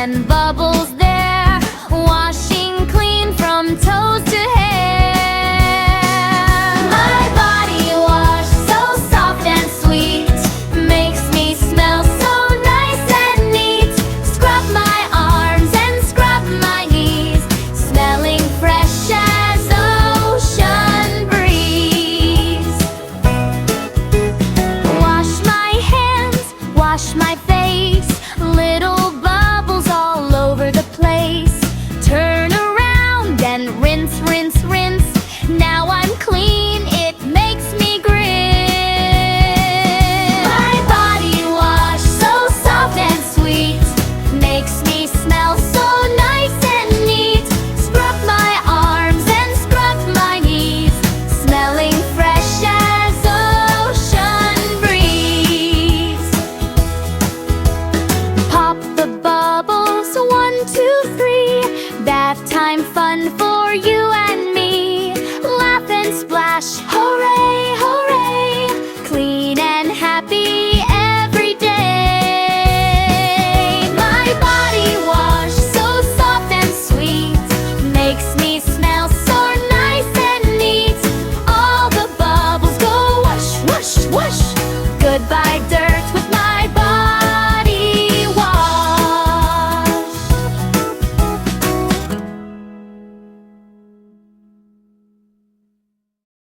and bubbles there, washing clean from toes to hair. My body wash, so soft and sweet, makes me smell so nice and neat. Scrub my arms and scrub my knees, smelling fresh as ocean breeze. Wash my hands, wash my face, little bubbles all over the place. Turn around and rinse, rinse, rinse. Now I'm clean, it makes me grin. My body wash, so soft and sweet, makes me smell so nice and neat. Scrub my arms and scrub my knees, smelling fresh as ocean breeze. Pop the bubbles, 1, 2, 3. Bath time fun for you and me. Laugh and splash, hooray, hooray. Clean and happy